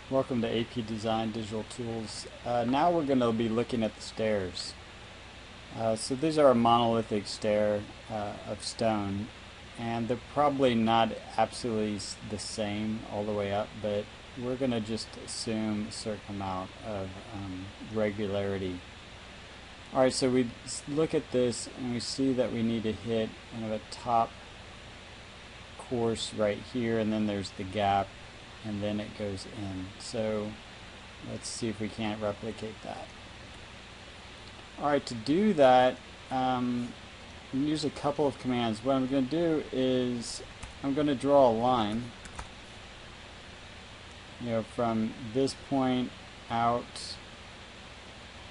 Welcome to APDesign Digital Tools. Now we're going to be looking at the stairs. So these are a monolithic stair of stone, and they're probably not absolutely the same all the way up, but we're going to just assume a certain amount of regularity. Alright, so we look at this and we see that we need to hit kind of a top course right here, and then there's the gap, and then it goes in. So let's see if we can't replicate that. Alright, to do that, we use a couple of commands. What I'm going to do is I'm going to draw a line, from this point out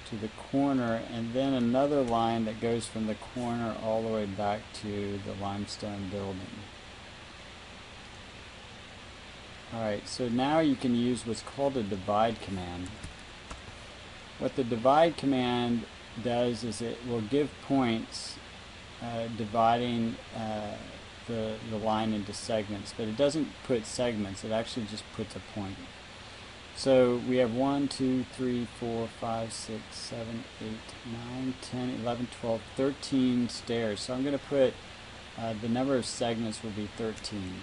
to the corner, and then another line that goes from the corner all the way back to the limestone building. Alright, so now you can use what's called a divide command. What the divide command does is it will give points dividing the line into segments, but it doesn't put segments, it actually just puts a point. So we have 1, 2, 3, 4, 5, 6, 7, 8, 9, 10, 11, 12, 13 stairs. So I'm going to put the number of segments will be 13.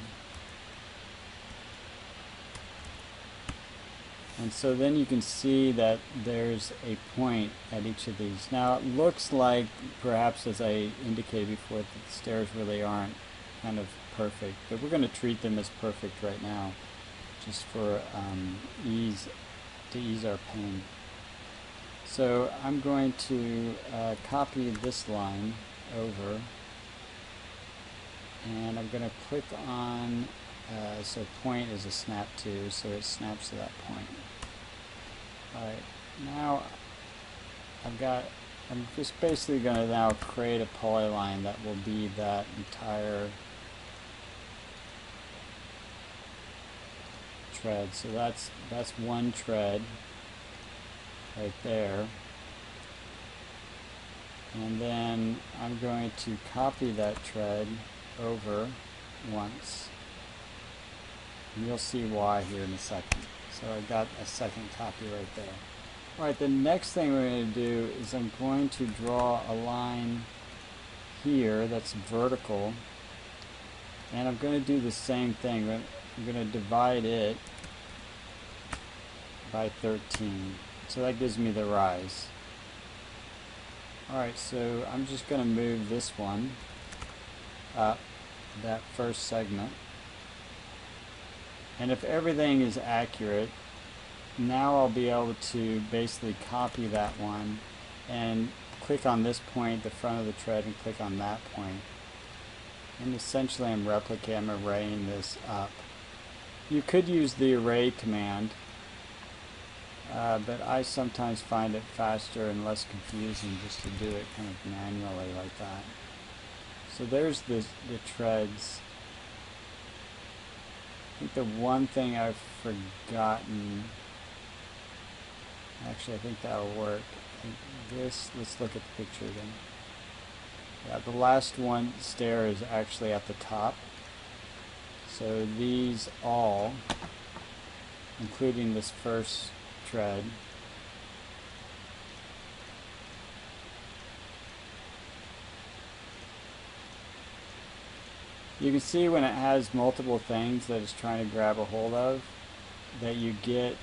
And so then you can see that there's a point at each of these. Now it looks like, perhaps as I indicated before, that the stairs really aren't kind of perfect, but we're going to treat them as perfect right now, just for to ease our pain. So I'm going to copy this line over, and I'm going to click on so point is a snap to, so it snaps to that point. Alright, now I'm just basically going to now create a polyline that will be that entire tread. So that's one tread right there. And then I'm going to copy that tread over once. And you'll see why here in a second. So I got a second copy right there. Alright, the next thing we're going to do is I'm going to draw a line here that's vertical. And I'm going to do the same thing. I'm going to divide it by 13. So that gives me the rise. Alright, so I'm just going to move this one up, that first segment. And if everything is accurate, now I'll be able to basically copy that one and click on this point, the front of the tread, and click on that point. And essentially I'm arraying this up. You could use the array command, but I sometimes find it faster and less confusing just to do it kind of manually like that. So there's the treads. I think the one thing I've forgotten, actually I think that'll work. Let's look at the picture again. Yeah, the last one stair is actually at the top. So these all, including this first tread, you can see when it has multiple things that it's trying to grab a hold of, that you get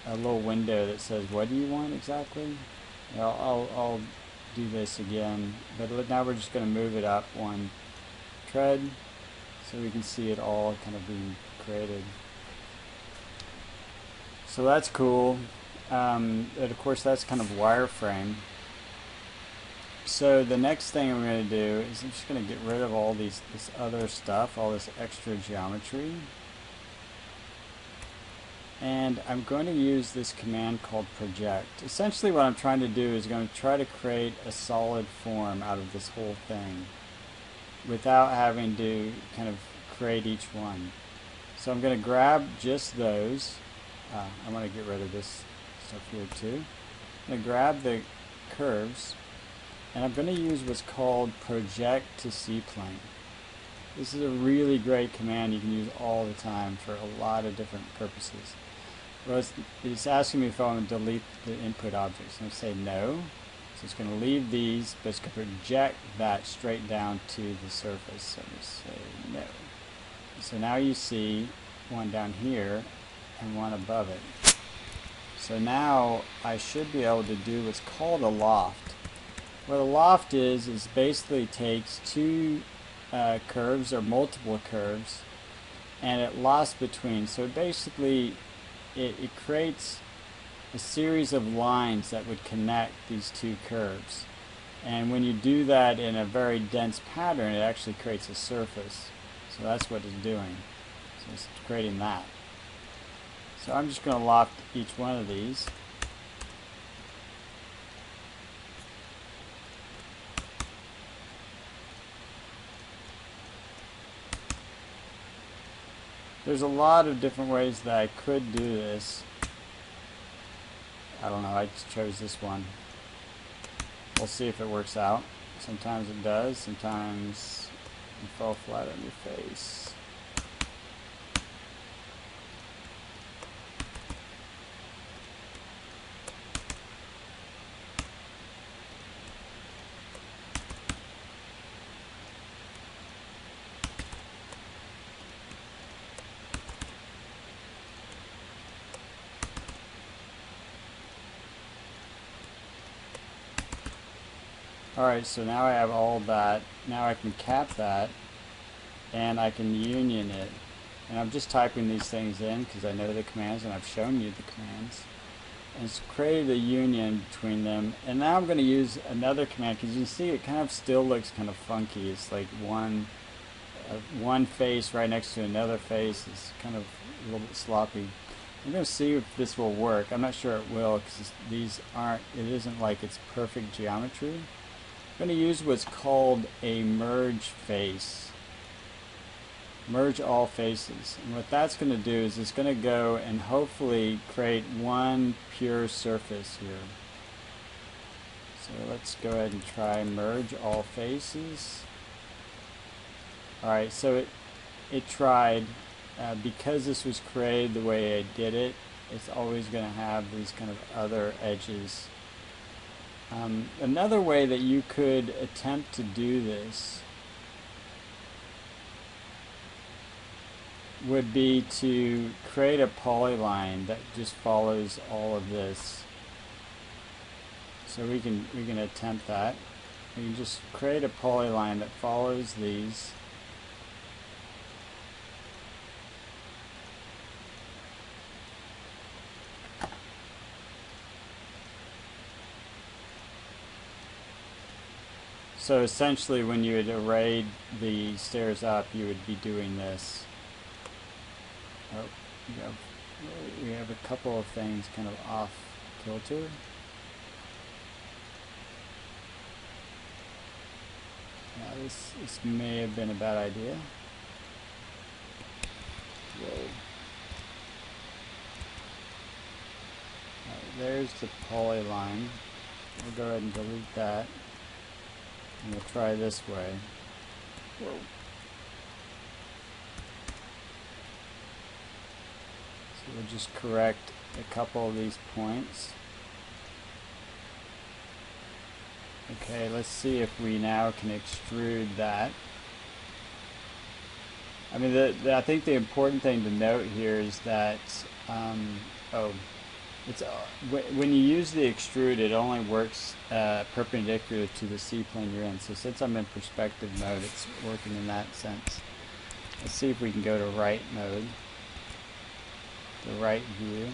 a little window that says, what do you want exactly? I'll do this again, but now we're just going to move it up one tread so we can see it all kind of being created. So that's cool. And of course that's kind of wireframe. So the next thing I'm going to do is I'm just going to get rid of all this other stuff, all this extra geometry. And I'm going to use this command called project. Essentially what I'm trying to do is going to try to create a solid form out of this whole thing without having to kind of create each one. So I'm going to grab just those. I'm going to get rid of this stuff here too. I'm going to grab the curves, and I'm going to use what's called project to C-plane. This is a really great command you can use all the time for a lot of different purposes. Well, it's asking me if I want to delete the input objects. I'm going to say no. So it's going to leave these, but it's going to project that straight down to the surface. So I'm going to say no. So now you see one down here and one above it. So now I should be able to do what's called a loft. What a loft is basically takes two curves or multiple curves and it lofts between. So basically it creates a series of lines that would connect these two curves. And when you do that in a very dense pattern, it actually creates a surface. So that's what it's doing. So it's creating that. So I'm just going to loft each one of these. There's a lot of different ways that I could do this. I don't know, I just chose this one. We'll see if it works out. Sometimes it does, sometimes you fall flat on your face. Alright, so now I have all that. Now I can cap that and I can union it. And I'm just typing these things in because I know the commands and I've shown you the commands. And it's created a union between them. And now I'm going to use another command because you can see it kind of still looks kind of funky. It's like one face right next to another face. It's kind of a little bit sloppy. I'm going to see if this will work. I'm not sure it will because it isn't like it's perfect geometry. I'm going to use what's called a merge face. Merge all faces. And what that's going to do is it's going to go and hopefully create one pure surface here. So let's go ahead and try merge all faces. Alright, so it tried. Because this was created the way I did it, it's always going to have these kind of other edges. Another way that you could attempt to do this would be to create a polyline that just follows all of this. So we can attempt that. We can just create a polyline that follows these. So essentially when you had arrayed the stairs up, you would be doing this. Oh, we have a couple of things kind of off kilter. Yeah, this may have been a bad idea. Whoa. Right, there's the polyline. We'll go ahead and delete that. And we'll try this way. Whoa. So we'll just correct a couple of these points. Okay, let's see if we now can extrude that. I mean, I think the important thing to note here is that when you use the extrude, it only works perpendicular to the C-plane you're in. So since I'm in perspective mode, it's working in that sense. Let's see if we can go to right mode, the right view.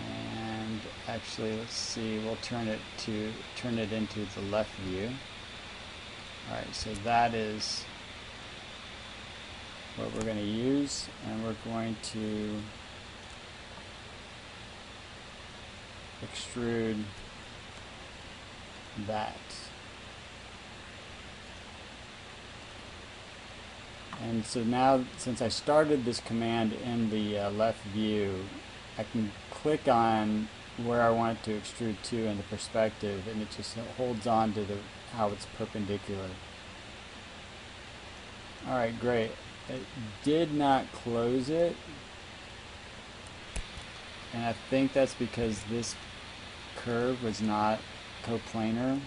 And actually, let's see, we'll turn it into the left view. Alright, so that is what we're going to use, and we're going to extrude that. And so now, since I started this command in the left view, I can click on where I want it to extrude to in the perspective, and it just holds on to how it's perpendicular. Alright, great. It did not close it, and I think that's because this curve was not coplanar.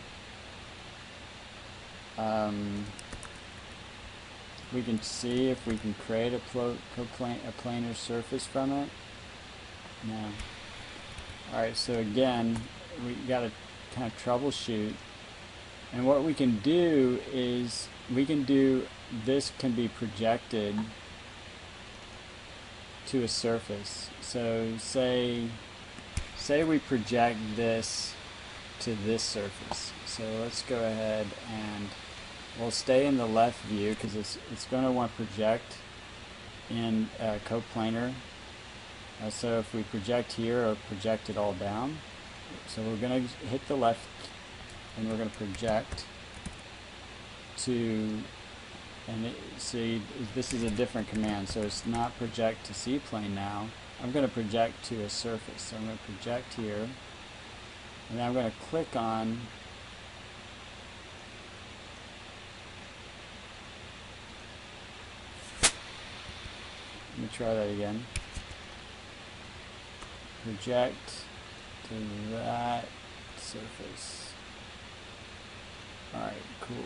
We can see if we can create a planar surface from it. No. Alright, so again, we got to kind of troubleshoot. And what we can do is, this can be projected to a surface. So say we project this to this surface. So let's go ahead and we'll stay in the left view because it's going to want to project in coplanar. So if we project here or project it all down, so we're going to hit the left and we're going to project to, and see this is a different command, so it's not project to C-plane now. I'm going to project to a surface. So I'm going to project here, and then I'm going to click on let me try that again. Project to that surface. Alright, cool.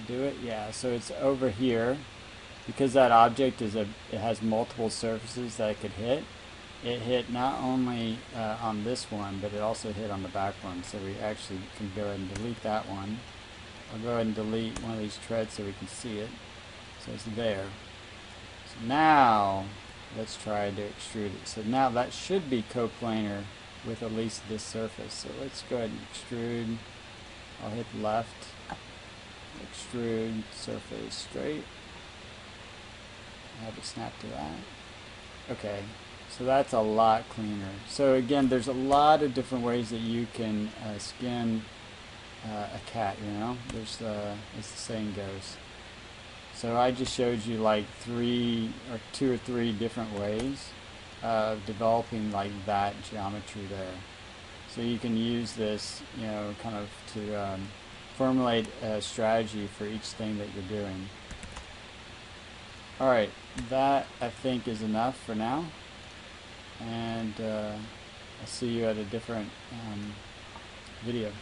Do it? Yeah, so it's over here. Because that object it has multiple surfaces that it could hit. It hit not only on this one, but it also hit on the back one. So we actually can go ahead and delete that one. I'll go ahead and delete one of these treads so we can see it. So it's there. So now let's try to extrude it. So now that should be coplanar with at least this surface. So let's go ahead and extrude. I'll hit left, extrude, surface straight. Have it snap to that. Okay, so that's a lot cleaner. So again, there's a lot of different ways that you can skin a cat, you know? There's as the saying goes. So I just showed you like two or three different ways of developing like that geometry there. So you can use this, you know, kind of to formulate a strategy for each thing that you're doing. Alright, that I think is enough for now. And I'll see you at a different video.